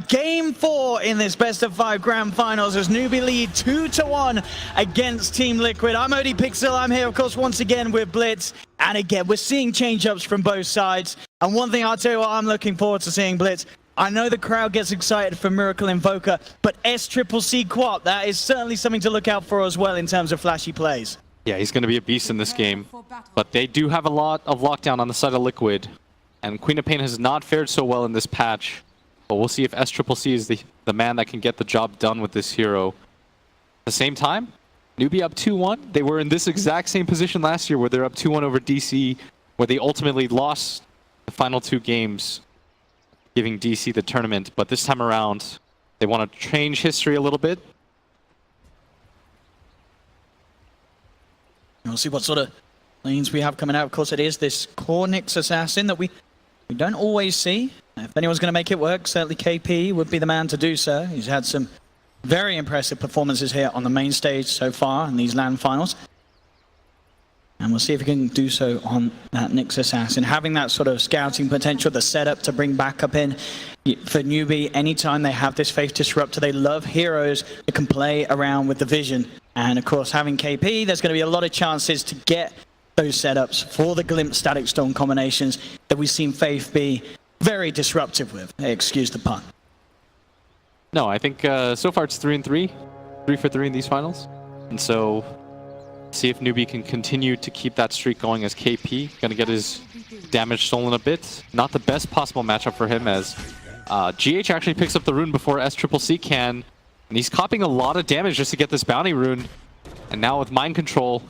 game 4 in this best of 5 grand finals as Newbee lead 2-1 against Team Liquid. I'm Odie Pixel. I'm here, of course, once again with Blitz. And again, we're seeing change-ups from both sides. And one thing I'll tell you what I'm looking forward to seeing, Blitz. I know the crowd gets excited for Miracle Invoker, but SCCC Quap, that is certainly something to look out for as well in terms of flashy plays. Yeah, he's going to be a beast in this game. But they do have a lot of lockdown on the side of Liquid. And Queen of Pain has not fared so well in this patch. But we'll see if SCCC is the man that can get the job done with this hero. At the same time, Newbee up 2-1. They were in this exact same position last year where they're up 2-1 over DC, where they ultimately lost the final 2 games, giving DC the tournament. But this time around, they want to change history a little bit. We'll see what sort of lanes we have coming out. Of course, it is this Cornix assassin that we don't always see. If anyone's going to make it work, certainly KP would be the man to do so. He's had some very impressive performances here on the main stage so far in these LAN finals. And we'll see if he can do so on that Nyx assassin. Having that sort of scouting potential, the setup to bring backup in for Newbee. Anytime they have this Faith Disruptor, they love heroes that can play around with the vision. And of course, having KP, there's going to be a lot of chances to get those setups for the Glimpse Static Storm combinations that we've seen Faith be very disruptive with. Excuse the pun. No, I think so far it's 3-3. 3 for 3 in these finals. And so, see if Newbee can continue to keep that streak going as KP. Gonna get his damage stolen a bit. Not the best possible matchup for him as GH actually picks up the rune before SCCC can. And he's copying a lot of damage just to get this bounty rune. And now with mind control,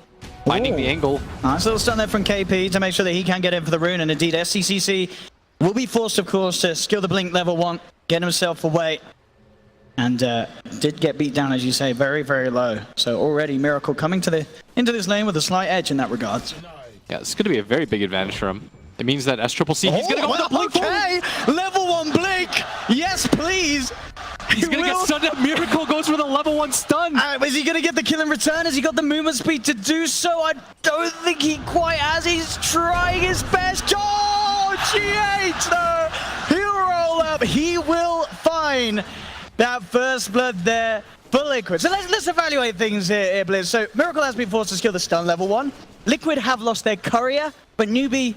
finding the angle. Nice little stun there from KP to make sure that he can get in for the rune. And indeed, SCCC will be forced, of course, to skill the blink level 1, get himself away. And did get beat down, as you say, very, very low. So already Miracle coming to into this lane with a slight edge in that regard. Yeah, it's going to be a very big advantage for him. It means that SCCC, he's going to go with the blink. Okay, level 1 blink. Yes, please. He's going to get stunned up. Miracle goes for the level 1 stun. Is he going to get the kill in return? Has he got the movement speed to do so? I don't think he quite has. He's trying his best. Oh, GH though. He'll roll up. He will find that first blood there for Liquid. So let's evaluate things here, Blizz. So Miracle has been forced to skill the stun level 1. Liquid have lost their courier, but Newbee,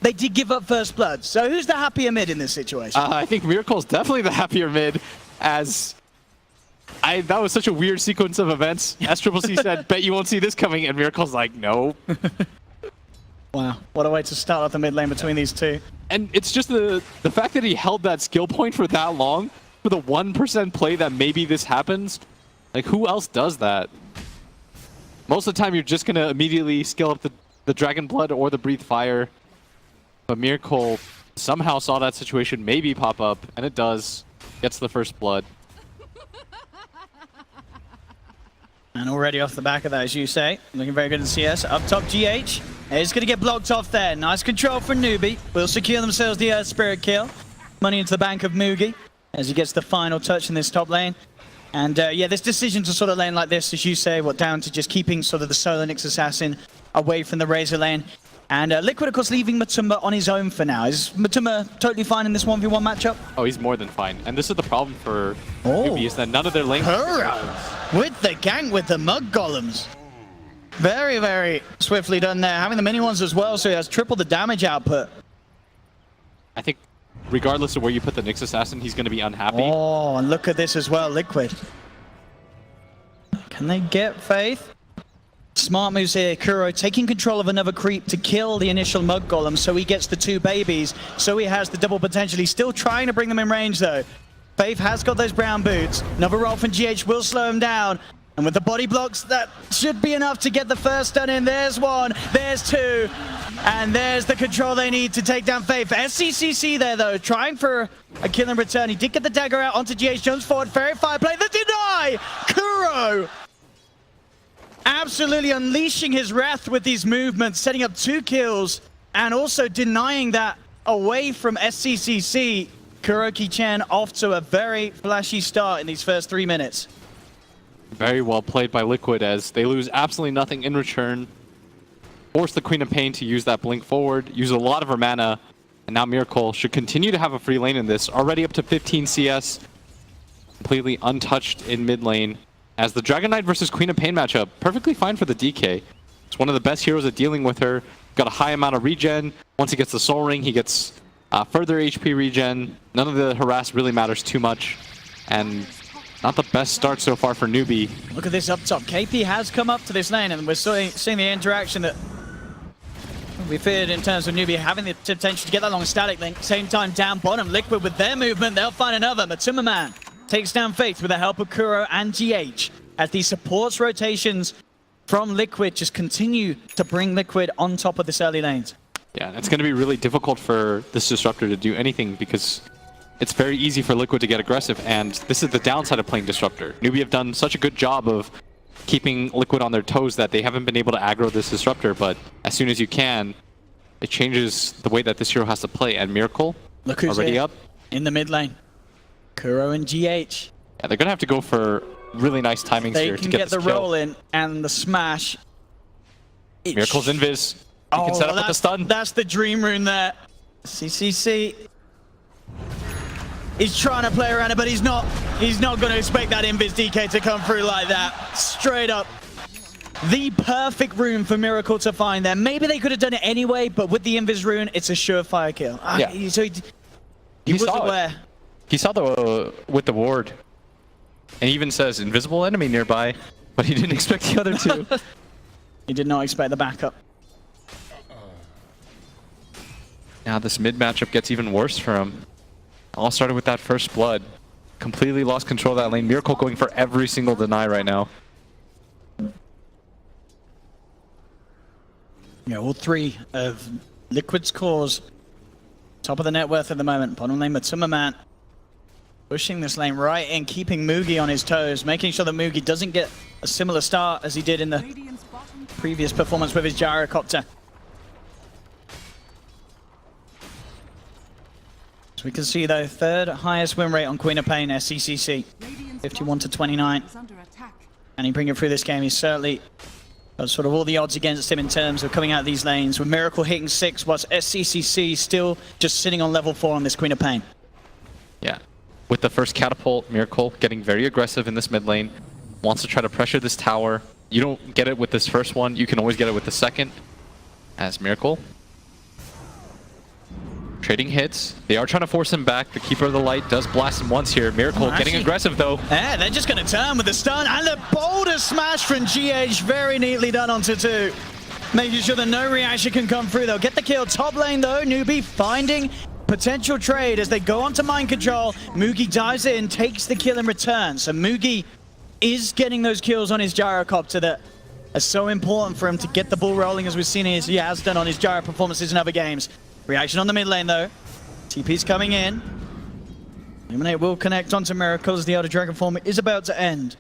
they did give up first blood. So who's the happier mid in this situation? I think Miracle's definitely the happier mid, as that was such a weird sequence of events. SCCC said, bet you won't see this coming, and Miracle's like, no. Wow, what a way to start off the mid lane between these two. And it's just the fact that he held that skill point for that long, for the 1% play that maybe this happens. Like, who else does that? Most of the time, you're just going to immediately skill up the Dragon Blood or the Breathe Fire. But Miracle somehow saw that situation maybe pop up, and it does. Gets the first blood. And already off the back of that, as you say, looking very good in CS. Up top, GH is going to get blocked off there. Nice control from Newbee. Will secure themselves the Spirit kill. Money into the bank of Mugi as he gets the final touch in this top lane. And yeah, this decision to sort of lane like this, as you say, down to just keeping sort of the solo Nyx assassin away from the Razor lane. And Liquid, of course, leaving Matumba on his own for now. Is Matumba totally fine in this 1v1 matchup? Oh, he's more than fine. And this is the problem for Newbee, is that none of their lane... With the gank with the Mug Golems. Very, very swiftly done there. Having the mini ones as well, so he has triple the damage output. I think regardless of where you put the Nyx assassin, he's going to be unhappy. Oh, and look at this as well, Liquid. Can they get Faith? Smart moves here, Kuro taking control of another creep to kill the initial Mug Golem, so he gets the 2 babies, so he has the double potential. He's still trying to bring them in range though. Faith has got those brown boots. Another roll from GH will slow him down. And with the body blocks, that should be enough to get the first stun in. There's 1, there's 2, and there's the control they need to take down Faith. SCCC there though, trying for a kill in return. He did get the dagger out onto GH, jumps forward, Fairy Fire play, the deny! Kuro! Absolutely unleashing his wrath with these movements, setting up 2 kills, and also denying that away from SCCC. Kuroki-chan off to a very flashy start in these first 3 minutes. Very well played by Liquid as they lose absolutely nothing in return. Force the Queen of Pain to use that blink forward, use a lot of her mana, And now Miracle should continue to have a free lane in this. Already up to 15 CS. Completely untouched in mid lane. As the Dragon Knight versus Queen of Pain matchup, perfectly fine for the DK. It's one of the best heroes at dealing with her. Got a high amount of regen. Once he gets the Soul Ring, he gets further HP regen. None of the harass really matters too much. And not the best start so far for Newbee. Look at this up top. KP has come up to this lane, and we're seeing the interaction that we feared in terms of Newbee having the potential to get that long static link. Same time down bottom, Liquid with their movement, they'll find another. Matuma Man takes down Faith with the help of Kuro and GH as the supports rotations from Liquid just continue to bring Liquid on top of this early lanes. Yeah, it's going to be really difficult for this Disruptor to do anything because it's very easy for Liquid to get aggressive, and this is the downside of playing Disruptor. Newbee have done such a good job of keeping Liquid on their toes that they haven't been able to aggro this Disruptor, but as soon as you can, it changes the way that this hero has to play. And Miracle, look who's already here up. In the mid lane. Kuro and GH. Yeah, they're going to have to go for really nice timings here to get the this kill. roll in and the smash. Miracle's invis. He can set up with the stun. That's the dream rune there. CCC. He's trying to play around it, but he's not going to expect that invis DK to come through like that. Straight up. The perfect rune for Miracle to find there. Maybe they could have done it anyway, but with the invis rune, it's a surefire kill. Yeah. So he was aware. He saw the with the ward, and he even says invisible enemy nearby, but he didn't expect the other two. He did not expect the backup. Now this mid matchup gets even worse for him. All started with that first blood. Completely lost control of that lane. Miracle going for every single deny right now. Yeah, all three of Liquid's cores. Top of the net worth at the moment. Bottom lane Matuma Man pushing this lane right in, keeping Mugi on his toes, making sure that Mugi doesn't get a similar start as he did in the previous performance with his gyrocopter. So we can see though, third highest win rate on Queen of Pain, SCCC, 51-29. And he bring it through this game. He's certainly got sort of all the odds against him in terms of coming out of these lanes, with Miracle hitting 6, whilst SCCC still just sitting on level 4 on this Queen of Pain. Yeah. With the first catapult, Miracle getting very aggressive in this mid lane. Wants to try to pressure this tower. You don't get it with this first one, you can always get it with the second. As Miracle trading hits. They are trying to force him back. The Keeper of the Light does blast him once here. Miracle getting aggressive though. Yeah, they're just going to turn with the stun, and the boulder smash from GH, very neatly done onto 2. Making sure that no reaction can come through. They'll get the kill. Top lane though, Newbee finding potential trade as they go onto mind control. Mugi dives in, takes the kill in return. So Mugi is getting those kills on his gyrocopter that are so important for him to get the ball rolling, as we've seen as he has done on his gyro performances in other games. Reaction on the mid lane though. TP's coming in. Illuminate will connect onto Miracle as the Elder Dragon form is about to end.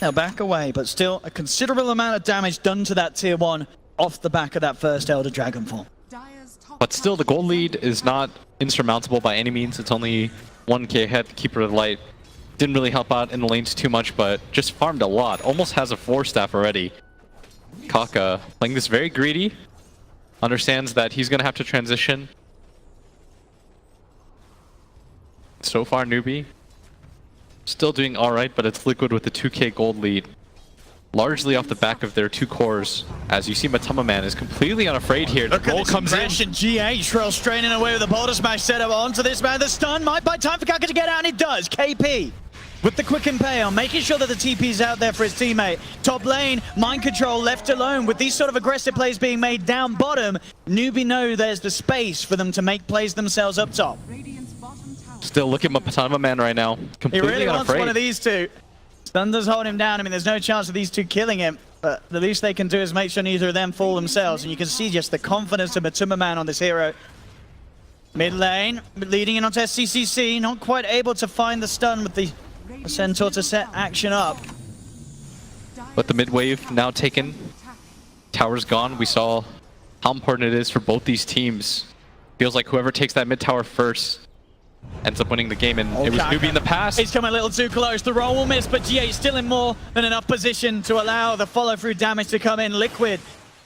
Now back away, but still a considerable amount of damage done to that tier 1 off the back of that first Elder Dragon form. But still, the gold lead is not insurmountable by any means. It's only 1k ahead. Keeper of the Light didn't really help out in the lanes too much, but just farmed a lot. Almost has a 4-staff already. Kaka playing this very greedy. Understands that he's going to have to transition. So far, Newbee still doing alright, but it's Liquid with the 2k gold lead. Largely off the back of their 2 cores. As you see, Matuma Man is completely unafraid here. The roll comes in. GH Roll straining away with the boulder smash setup onto this man. The stun might buy time for Kaka to get out, and it does. KP with the quick and pay on, making sure that the TP's out there for his teammate. Top lane, mind control left alone. With these sort of aggressive plays being made down bottom, Newbee know there's the space for them to make plays themselves up top. Still looking at Matuma Man right now. Completely he really unafraid. wants one of these two. Stun does hold him down. I mean, there's no chance of these two killing him, but the least they can do is make sure neither of them fall themselves. And you can see just the confidence of Matuma Man on this hero. Mid lane, leading in onto SCCC, not quite able to find the stun with the Centaur to set action up. But the mid wave now taken. Tower's gone. We saw how important it is for both these teams. Feels like whoever takes that mid tower first ends up winning the game, and it was Newbee in the past. He's coming a little too close. The roll will miss, but GH still in more than enough position to allow the follow-through damage to come in. Liquid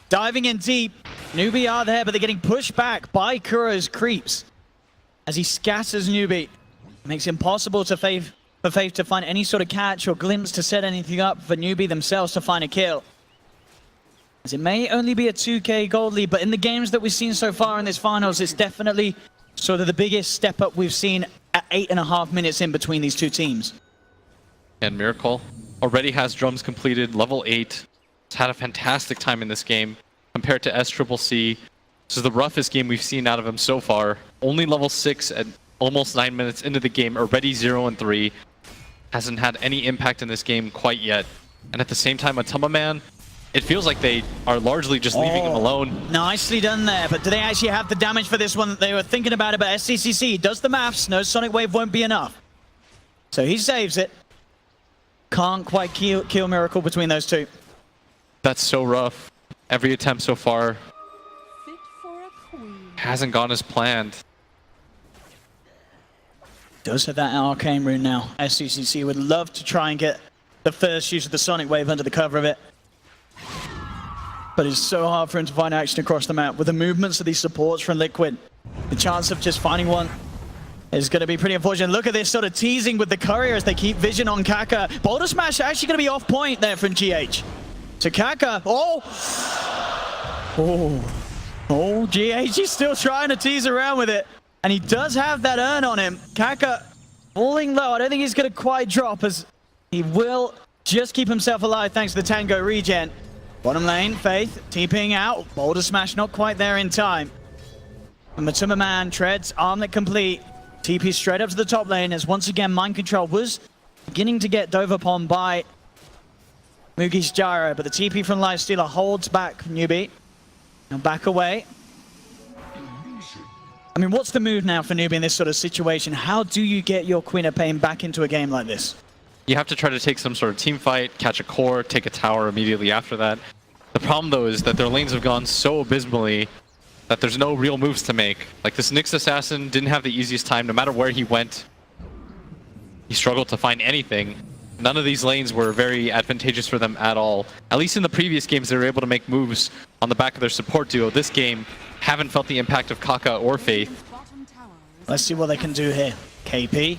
diving in deep. Newbee are there, but they're getting pushed back by Kuro's creeps as he scatters Newbee. Makes it impossible for Faith to find any sort of catch or glimpse to set anything up for Newbee themselves to find a kill. As it may only be a 2k gold lead, but in the games that we've seen so far in this finals, it's definitely sort of the biggest step up we've seen at 8.5 minutes in between these two teams. And Miracle already has drums completed, level 8. He's had a fantastic time in this game compared to SCCC. This is the roughest game we've seen out of him so far. Only level 6 at almost 9 minutes into the game, already 0-3. Hasn't had any impact in this game quite yet. And at the same time, Atuma Man, it feels like they are largely just leaving him alone. Nicely done there, but do they actually have the damage for this one? They were thinking about it, but SCCC does the maths. No Sonic Wave won't be enough. So he saves it. Can't quite kill Miracle between those two. That's so rough. Every attempt so far hasn't gone as planned. Does have that arcane rune now. SCCC would love to try and get the first use of the Sonic Wave under the cover of it. But it's so hard for him to find action across the map. With the movements of these supports from Liquid, the chance of just finding one is going to be pretty unfortunate. Look at this sort of teasing with the courier as they keep vision on Kaka. Boulder Smash actually going to be off point there from GH. So Kaka, GH is still trying to tease around with it. And he does have that urn on him. Kaka falling low. I don't think he's going to quite drop as he will just keep himself alive thanks to the Tango regen. Bottom lane, Faith TPing out. Boulder Smash not quite there in time. And Matuma Man treads armlet complete. TP straight up to the top lane as once again Mind Control was beginning to get dove upon by Mugi's Gyro, but the TP from Lifestealer holds back Newbee. Now back away. I mean, what's the move now for Newbee in this sort of situation? How do you get your Queen of Pain back into a game like this? You have to try to take some sort of team fight, catch a core, take a tower immediately after that. The problem though is that their lanes have gone so abysmally that there's no real moves to make. Like this Nyx Assassin didn't have the easiest time. No matter where he went, he struggled to find anything. None of these lanes were very advantageous for them at all. At least in the previous games, they were able to make moves on the back of their support duo. This game, haven't felt the impact of Kaka or Faith. Let's see what they can do here. KP,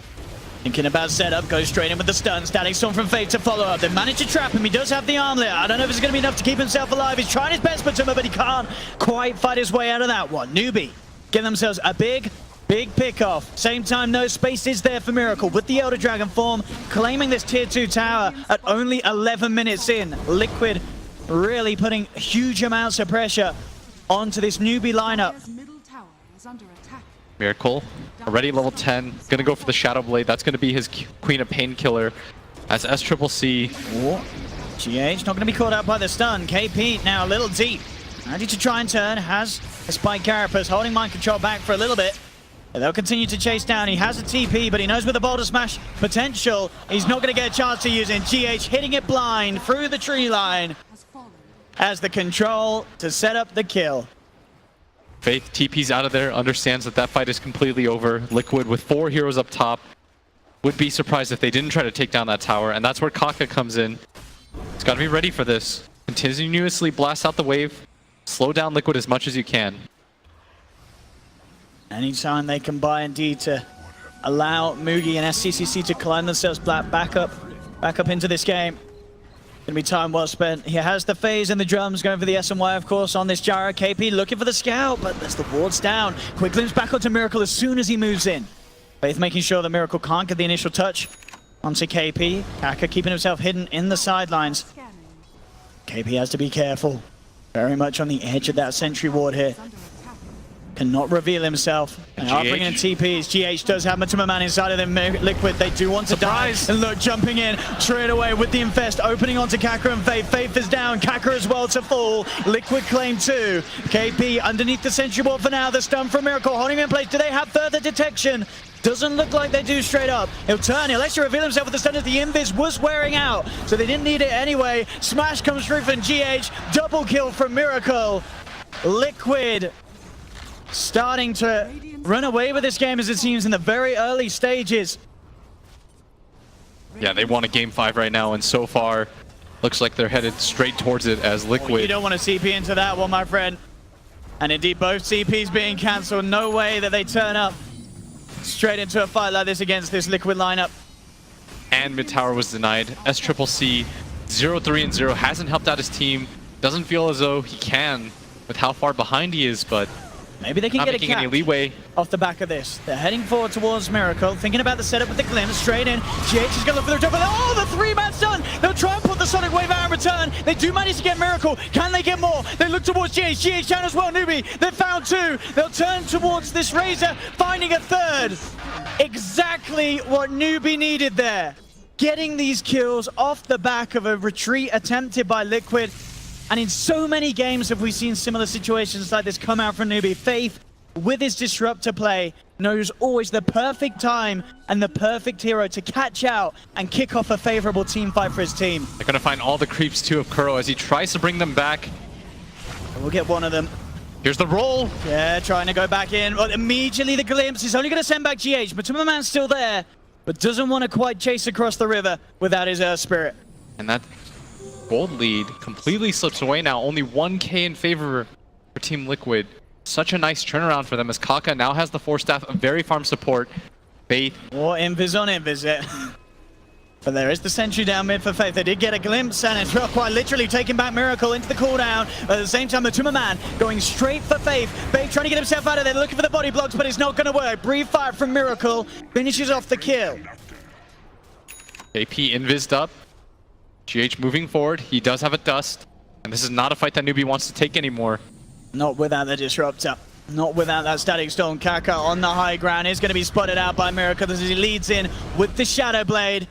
thinking about setup, goes straight in with the stun. Static Storm from Faith to follow up. They managed to trap him. He does have the armlet. I don't know if it's going to be enough to keep himself alive. He's trying his best, but he can't quite fight his way out of that one. Newbee getting themselves a big pick-off. Same time, no space is there for Miracle with the Elder Dragon form, claiming this tier 2 tower at only 11 minutes in. Liquid really putting huge amounts of pressure onto this Newbee lineup. Miracle, already level 10, gonna go for the Shadow Blade. That's gonna be his Queen of Painkiller as SCCC. GH not gonna be caught out by the stun. KP now a little deep. Ready to try and turn, has a Spike Carapace, holding Mind Control back for a little bit. They'll continue to chase down. He has a TP, but he knows with the Boulder Smash potential, he's not gonna get a chance to use it. GH hitting it blind through the tree line as the control to set up the kill. Faith TP's out of there, understands that that fight is completely over. Liquid with 4 heroes up top. Would be surprised if they didn't try to take down that tower, and that's where Kaka comes in. He's got to be ready for this. Continuously blast out the wave. Slow down Liquid as much as you can. Anytime they can buy indeed to allow Mugi and SCCC to climb themselves back up into this game. Gonna be time well spent. He has the phase and the drums going for the SMY, of course, on this Gyro. KP looking for the scout, but there's the wards down. Quick glimpse back onto Miracle as soon as he moves in. Faith making sure that Miracle can't get the initial touch onto KP. Kaka keeping himself hidden in the sidelines. KP has to be careful. Very much on the edge of that sentry ward here. Cannot reveal himself. And are bringing in TPs. GH does have Matuma Man inside of them. Liquid, they do want to die. And look, jumping in straight away with the infest, opening onto Kaka and Faith. Faith is down. Kaka as well to fall. Liquid claim 2. KP underneath the sentry ward for now. The stun from Miracle holding him in place. Do they have further detection? Doesn't look like they do straight up. He'll turn. He'll actually reveal himself with the stun as the invis was wearing out. So they didn't need it anyway. Smash comes through from GH. Double kill from Miracle. Liquid starting to run away with this game as it seems in the very early stages. Yeah, they want a game 5 right now, and so far looks like they're headed straight towards it as Liquid. You don't want to CP into that one, my friend. And indeed, both CPs being cancelled. No way that they turn up straight into a fight like this against this Liquid lineup. And mid tower was denied. SCCC 0-3-0 hasn't helped out his team. Doesn't feel as though he can with how far behind he is, but maybe they can not get making any a leeway off the back of this. They're heading forward towards Miracle, thinking about the setup with the glimpse, straight in. GH is going to look for their double. Oh, the three-man stun! They'll try and put the Sonic Wave out in return. They do manage to get Miracle. Can they get more? They look towards GH. GH down as well, Newbee. They've found two. They'll turn towards this Razor, finding a third. Exactly what Newbee needed there. Getting these kills off the back of a retreat attempted by Liquid. And in so many games have we seen similar situations like this come out from Newbee. Faith, with his disruptor play, knows always the perfect time and the perfect hero to catch out and kick off a favorable team fight for his team. they're going to find all the creeps too of Kuro as he tries to bring them back. We'll get one of them. Here's the roll. Yeah, trying to go back in. Well, immediately the glimpse is only going to send back GH, but Man's still there, but doesn't want to quite chase across the river without his Earth Spirit. And that gold lead completely slips away now. Only 1k in favor for Team Liquid. Such a nice turnaround for them as Kaka now has the 4-staff of very farm support. Faith. Or Invis on Invis. But there is the sentry down mid for Faith. They did get a glimpse, and it's quite literally taking back Miracle into the cooldown. At the same time, the Man going straight for Faith. Faith trying to get himself out of there, looking for the body blocks, but it's not going to work. Brief fire from Miracle finishes off the kill. AP invised up. GH moving forward. He does have a dust. And this is not a fight that Newbee wants to take anymore. Not without the disruptor. Not without that static storm. Kaka on the high ground is going to be spotted out by Miracle as he leads in with the Shadow Blade.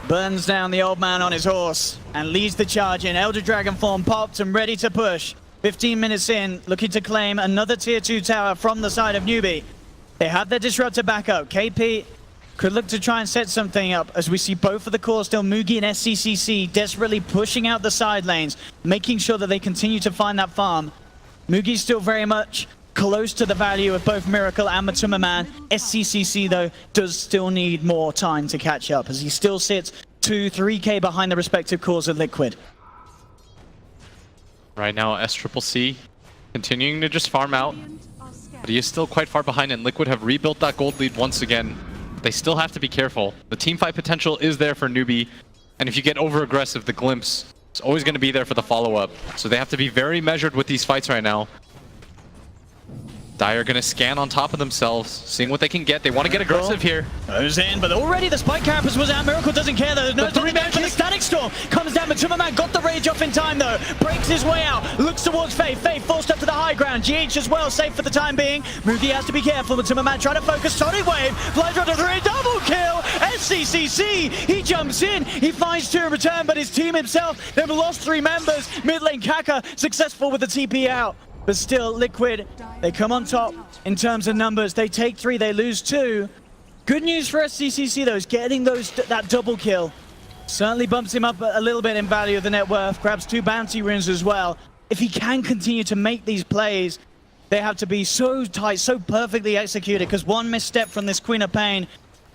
Burns down the old man on his horse and leads the charge in. Elder Dragon form popped and ready to push. 15 minutes in, looking to claim another tier 2 tower from the side of Newbee. They have their disruptor back up. KP could look to try and set something up as we see both of the cores still, Mugi and SCCC, desperately pushing out the side lanes, making sure that they continue to find that farm. Mugi's still very much close to the value of both Miracle and Man. SCCC, though, does still need more time to catch up as he still sits 2-3k behind the respective cores of Liquid. Right now, SCCC continuing to just farm out, but he is still quite far behind, and Liquid have rebuilt that gold lead once again. They still have to be careful. The team fight potential is there for Newbee, and if you get over-aggressive, the glimpse is always going to be there for the follow-up. So they have to be very measured with these fights right now. Dire gonna scan on top of themselves, seeing what they can get. They want to get aggressive here. Goes in, but already the Spike Carapace was out. Miracle doesn't care though. There's no rebound for the Static Storm. Comes down, but Man got the rage off in time though. Breaks his way out, looks towards Faith. Faith forced up to the high ground. GH as well, safe for the time being. Mugi has to be careful, but Man trying to focus. Sonic Wave, flies right to 3, double kill. SCCC, he jumps in. He finds 2 in return, but his team himself, they've lost 3 members. Mid lane Kaka, successful with the TP out. But still, Liquid, they come on top in terms of numbers. They take 3, they lose 2. Good news for SCCC though is getting that double kill. Certainly bumps him up a little bit in value of the net worth. Grabs 2 bounty runes as well. If he can continue to make these plays, they have to be so tight, so perfectly executed, because one misstep from this Queen of Pain,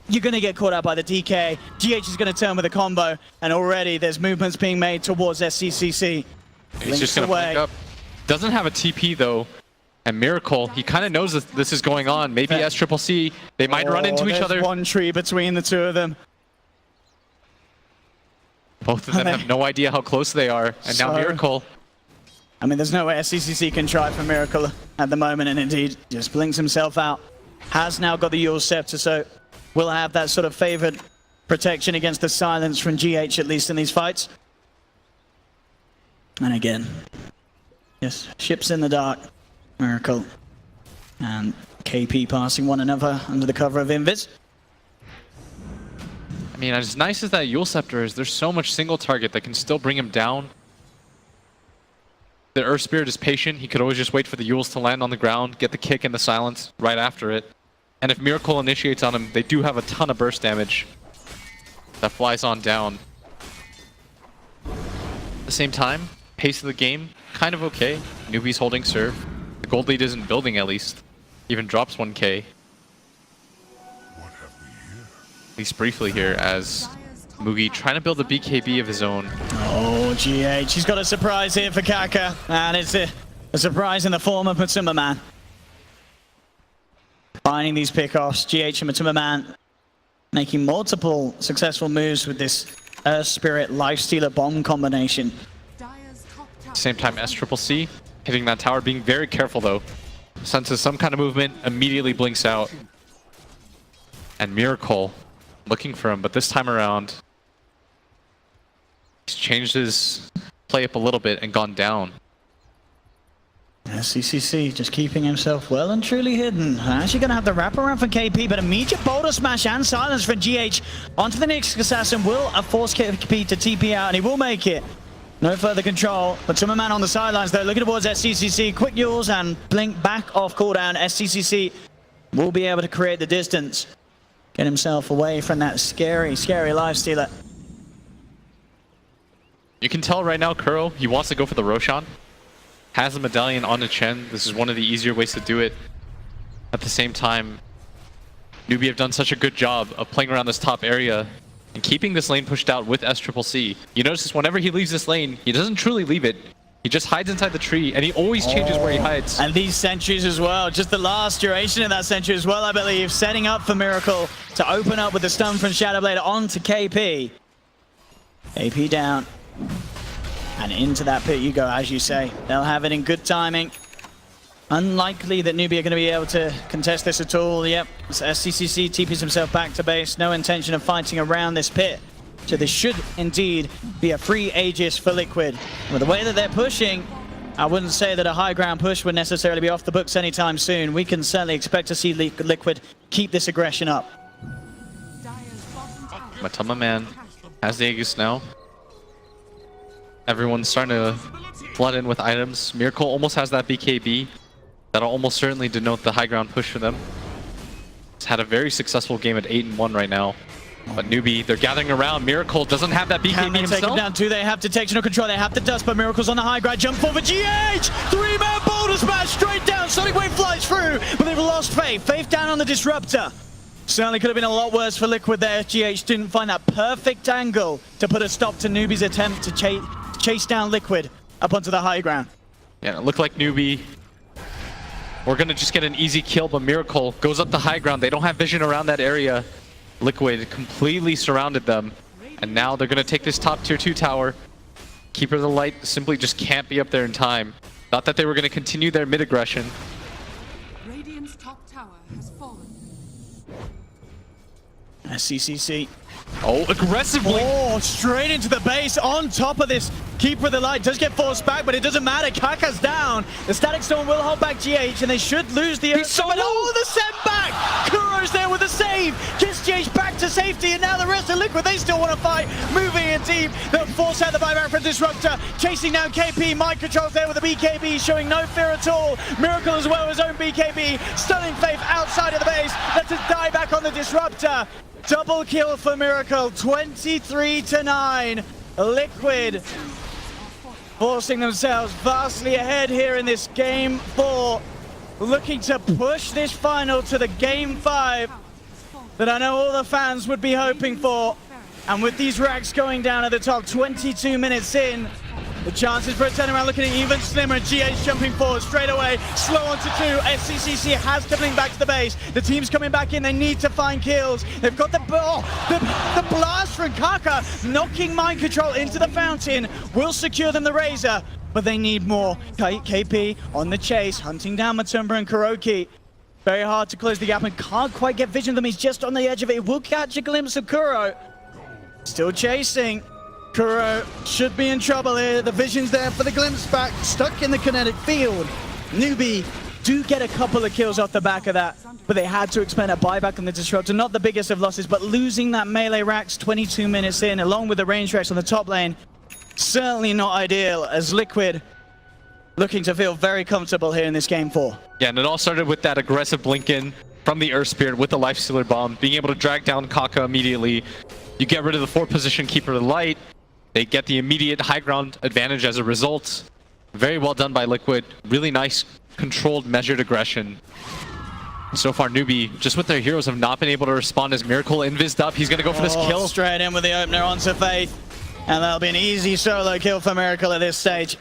you're going to get caught out by the DK. GH is going to turn with a combo, and already there's movements being made towards SCCC. He's just going to flank up. Doesn't have a TP though, and Miracle, he kind of knows that this is going on. Maybe SCCC, they might run into each other. One tree between the 2 of them. Both of them have no idea how close they are, and now Miracle. I mean, there's no way SCCC can try for Miracle at the moment, and indeed just blinks himself out. Has now got the Yule Scepter, so will have that sort of favored protection against the silence from GH, at least in these fights. And again, yes, ships in the dark, Miracle and KP passing one another under the cover of Invis. I mean, as nice as that Yule Scepter is, there's so much single target that can still bring him down. The Earth Spirit is patient. He could always just wait for the Yules to land on the ground, get the kick and the silence right after it. And if Miracle initiates on him, they do have a ton of burst damage that flies on down. At the same time, pace of the game, kind of okay. Newbee's holding serve. The gold lead isn't building at least. Even drops 1k. At least briefly here as Mugi trying to build a BKB of his own. Oh, GH, he's got a surprise here for Kaka. And it's A surprise in the form of Matuma Man. Finding these pickoffs, GH and Matuma Man making multiple successful moves with this Earth Spirit Lifestealer bomb combination. Same time, SCCC hitting that tower, being very careful though. Senses some kind of movement, immediately blinks out. And Miracle looking for him, but this time around, he's changed his play up a little bit and gone down. SCCC just keeping himself well and truly hidden. Actually going to have the wraparound for KP, but immediate boulder smash and silence for GH onto the Nyx Assassin will force KP to TP out, and he will make it. No further control, but Matuma Man on the sidelines though, looking towards SCCC. Quick Yules and blink back off cooldown. SCCC will be able to create the distance, get himself away from that scary, scary Lifestealer. You can tell right now, Kuro, he wants to go for the Roshan. Has the medallion on the Chen. This is one of the easier ways to do it. At the same time, Newbee have done such a good job of playing around this top area and keeping this lane pushed out with SCCC. You notice this whenever he leaves this lane, he doesn't truly leave it. He just hides inside the tree, and he always changes where he hides. And these sentries as well, just the last duration of that sentry as well, I believe, setting up for Miracle to open up with the stun from Shadowblade onto KP. KP down. And into that pit you go, as you say. They'll have it in good timing. Unlikely that Newbee are going to be able to contest this at all. Yep, so SCCC TPs himself back to base. No intention of fighting around this pit. So this should indeed be a free Aegis for Liquid. With the way that they're pushing, I wouldn't say that a high ground push would necessarily be off the books anytime soon. We can certainly expect to see Liquid keep this aggression up. Matuma Man has the Aegis now. Everyone's starting to flood in with items. Miracle almost has that BKB. That'll almost certainly denote the high ground push for them. He's had a very successful game at 8-1 right now. But Newbee, they're gathering around. Miracle doesn't have that BKB Can they himself. take him down too? They have detection of control. They have the dust, but Miracle's on the high ground. Jump forward, GH! Three-man boulder smash straight down. Sonic Wave flies through, but they've lost Faith. Faith down on the Disruptor. Certainly could have been a lot worse for Liquid there. GH didn't find that perfect angle to put a stop to Newbee's attempt to chase down Liquid up onto the high ground. Yeah, it looked like Newbee we're gonna just get an easy kill, but Miracle goes up the high ground. They don't have vision around that area. Liquid completely surrounded them, and now they're gonna take this top tier 2 tower. Keeper of the Light simply just can't be up there in time. Thought that they were gonna continue their mid aggression. Radiant's top tower has fallen. SCCC. Oh, aggressively! Oh, straight into the base on top of this. Keeper of the Light does get forced back, but it doesn't matter. Kaka's down. The Static Storm will hold back GH, and they should lose the Earth. so But oh, the setback! Kuro's there with a save. Gets GH back to safety, and now the rest of Liquid, they still want to fight. Moving in deep. They'll force out the buyback from Disruptor. Chasing down KP. Mind Control's there with the BKB, showing no fear at all. Miracle as well, his own BKB. Stunning Faith outside of the base. Lets it die back on the Disruptor. Double kill for Miracle, 23-9. Liquid forcing themselves vastly ahead here in this Game 4. Looking to push this final to the Game 5 that I know all the fans would be hoping for. And with these racks going down at the top, 22 minutes in, the chances for a turnaround looking even slimmer. GH jumping forward straight away, slow onto 2. SCCC has to blink back to the base. The team's coming back in, they need to find kills. They've got the blast from Kaka, knocking Mind Control into the fountain, will secure them the Razor, but they need more. KP on the chase, hunting down Matumba and Kuroki. Very hard to close the gap and can't quite get vision of them. He's just on the edge of it. He will catch a glimpse of Kuro. Still chasing. Kuro should be in trouble here. The vision's there for the glimpse back, stuck in the kinetic field. Newbee do get a couple of kills off the back of that, but they had to expend a buyback on the Disruptor. Not the biggest of losses, but losing that melee racks 22 minutes in, along with the range racks on the top lane, certainly not ideal, as Liquid looking to feel very comfortable here in this Game 4. Yeah, and it all started with that aggressive blink in from the Earth Spirit with the Lifestealer Bomb, being able to drag down Kaka immediately. You get rid of the 4th position Keeper of the Light. They get the immediate high ground advantage as a result. Very well done by Liquid. Really nice, controlled, measured aggression. So far, Newbee, just with their heroes, have not been able to respond as Miracle invised up. He's going to go for this kill. Straight in with the opener onto Faith. And that'll be an easy solo kill for Miracle at this stage.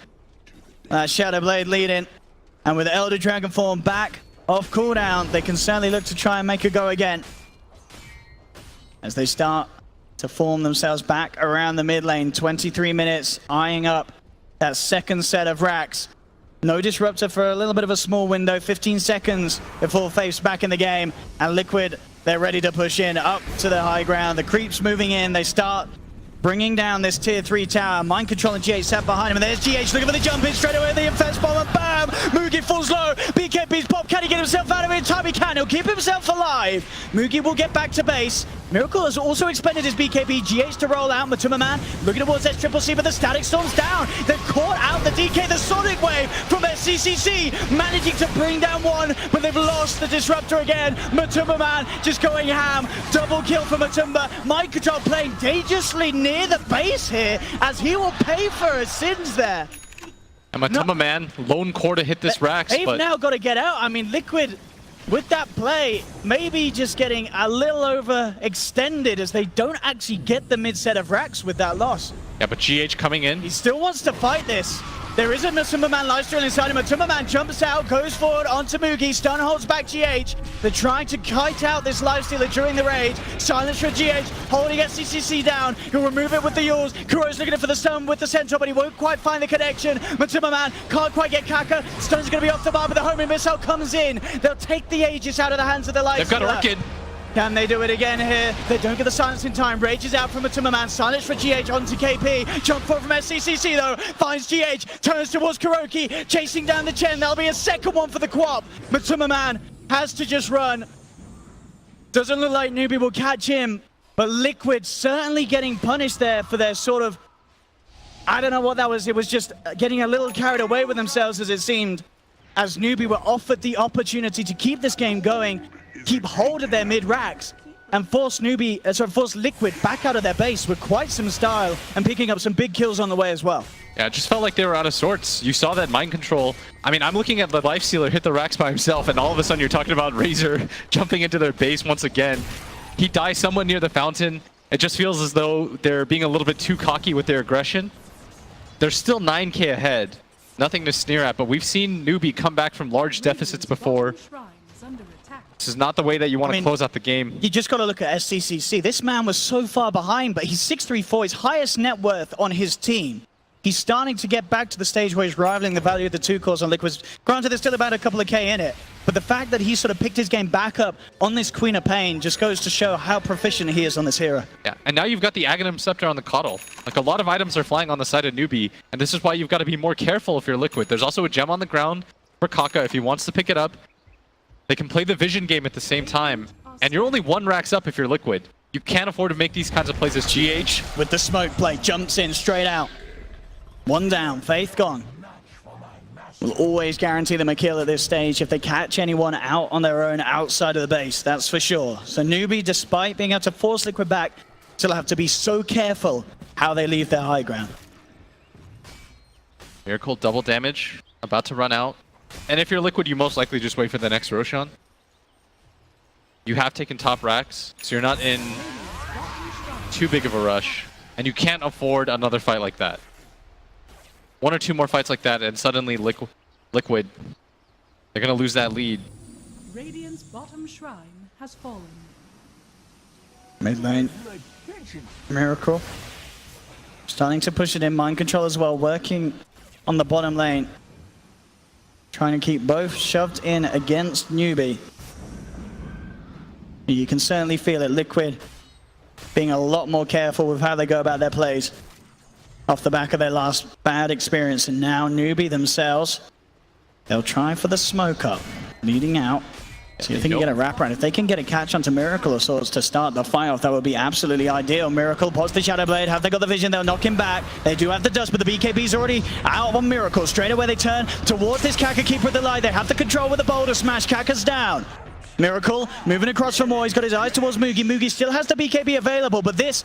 Shadowblade leading. And with Elder Dragon Form back off cooldown, they can certainly look to try and make a go again. As they start to form themselves back around the mid lane. 23 minutes, eyeing up that second set of racks. No disruptor for a little bit of a small window. 15 seconds before Faith's back in the game. And Liquid, they're ready to push in up to the high ground. The creeps moving in. They start bringing down this tier 3 tower. Mind Control and GH sat behind him. And there's GH looking for the jump in straight away. The infest bomb and bam! Mugi falls low. BKB's pop. Can he get himself out of it in time? He can. He'll keep himself alive. Mugi will get back to base. Miracle has also expended his BKB. GH to roll out. Matuma Man looking towards SCCC, but the Static Storm's down. They've caught out the DK. The Sonic Wave from SCCC, managing to bring down one, but they've lost the Disruptor again. Matuma Man just going ham. Double kill for Matumba. Mind Control playing dangerously near the base here, as he will pay for his sins there. And Matuma Man, lone core to hit this Rax, They've but now got to get out. I mean, Liquid, with that play, maybe just getting a little overextended as they don't actually get the mid set of racks with that loss. yeah, but GH coming in. He still wants to fight this. There is a Matuma Man lifesteal inside him. Matuma Man jumps out, goes forward onto Mugi. Stun holds back GH. They're trying to kite out this lifestealer during the raid. Silence for GH, holding SCCC down. He'll remove it with the Yules. Kuro's looking for the stun with the Centaur, but he won't quite find the connection. Matuma Man can't quite get Kaka. Stun's going to be off the bar, but the homing missile comes in. They'll take the Aegis out of the hands of the lifestealer. They've got Orchid. Can they do it again here? They don't get the silence in time. Rage is out from Matuma Man. Silence for GH onto KP. Jump forward from SCCC though. Finds GH. Turns towards Kuroki. Chasing down the Chen. There'll be a second one for the Quap. Matuma Man has to just run. Doesn't look like Newbee will catch him. But Liquid certainly getting punished there for their sort of... I don't know what that was. It was just getting a little carried away with themselves as it seemed. As Newbee were offered the opportunity to keep this game going, keep hold of their mid racks, and force Liquid back out of their base with quite some style and picking up some big kills on the way as well. Yeah, it just felt like they were out of sorts. You saw that Mind Control. I mean, I'm looking at the Lifestealer hit the racks by himself, and all of a sudden you're talking about Razor jumping into their base once again. He dies somewhat near the fountain. It just feels as though they're being a little bit too cocky with their aggression. They're still 9k ahead. Nothing to sneer at, but we've seen Newbee come back from large deficits before. This is not the way that you want to close out the game. You just got to look at SCCC. This man was so far behind, but he's 634, his highest net worth on his team. He's starting to get back to the stage where he's rivaling the value of the 2 cores on Liquids. Granted, there's still about a couple of K in it, but the fact that he sort of picked his game back up on this Queen of Pain just goes to show how proficient he is on this hero. Yeah, and now you've got the Aghanim Scepter on the Coddle. Like, a lot of items are flying on the side of Newbee, and this is why you've got to be more careful if you're Liquid. There's also a gem on the ground for Kaka if he wants to pick it up. They can play the vision game at the same time, and you're only 1 racks up if you're Liquid. You can't afford to make these kinds of plays as GH. With the smoke play, jumps in straight out. 1 down, Faith gone. Will always guarantee them a kill at this stage if they catch anyone out on their own outside of the base, that's for sure. So Newbee, despite being able to force Liquid back, still have to be so careful how they leave their high ground. Miracle double damage, about to run out. And if you're Liquid, you most likely just wait for the next Roshan. You have taken top racks, so you're not in too big of a rush. And you can't afford another fight like that. 1 or 2 more fights like that, and suddenly Liquid, they're going to lose that lead. Radiant's bottom shrine has fallen. Mid lane, Miracle. Starting to push it in, Mind Control as well, working on the bottom lane. Trying to keep both shoved in against Newbee. You can certainly feel it, Liquid being a lot more careful with how they go about their plays off the back of their last bad experience. And now Newbee themselves, they'll try for the smoke up, leading out. See if they can get a wraparound. If they can get a catch onto Miracle of sorts to start the fight off, that would be absolutely ideal. Miracle pots the Shadow Blade. Have they got the vision? They'll knock him back. They do have the dust, but the BKB's already out on Miracle. Straight away they turn towards this Kaka Keeper of the Light. They have the control with the Boulder Smash. Kaka's down. Miracle moving across from more. He's got his eyes towards Mugi. Mugi still has the BKB available, but this,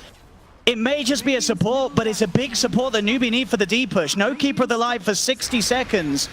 it may just be a support, but it's a big support that Newbee need for the D push. No Keeper of the Light for 60 seconds.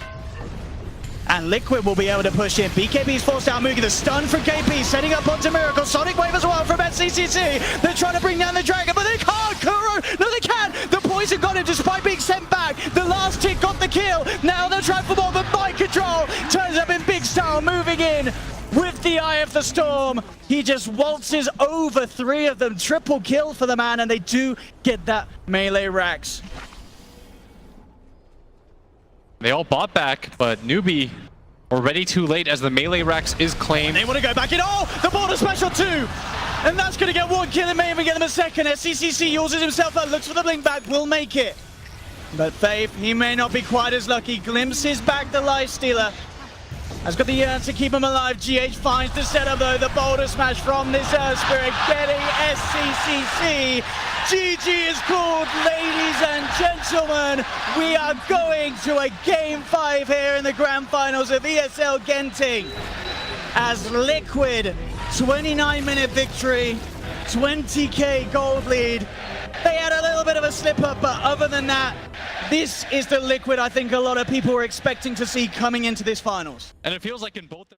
And Liquid will be able to push in. BKB's forced out Mugi. The stun from KP, setting up onto Miracle. Sonic Wave as well from SCCC. They're trying to bring down the Dragon, but they can't. Kuro, no they can. The poison Poison got him despite being sent back. The last tick got the kill. Now they're trying for more, but mind control turns up in big style, moving in with the Eye of the Storm. He just waltzes over 3 of them. Triple kill for the man, and they do get that melee racks. They all bought back, but Newbee already too late as the melee racks is claimed. They want to go back in. Oh, the border special too. And that's going to get 1 kill. It may even get them a second. SCCC uses himself up, looks for the blink back, will make it. But Faith, he may not be quite as lucky. Glimpses back the Lifestealer. Has got the to keep him alive. GH finds the setup though. The boulder smash from this Spirit getting SCCC. GG is called, ladies and gentlemen. We are going to a Game 5 here in the Grand Finals of ESL Genting. As Liquid, 29-minute victory, 20k gold lead. They had a little bit of a slip-up, but other than that, this is the Liquid I think a lot of people were expecting to see coming into this finals. And it feels like in both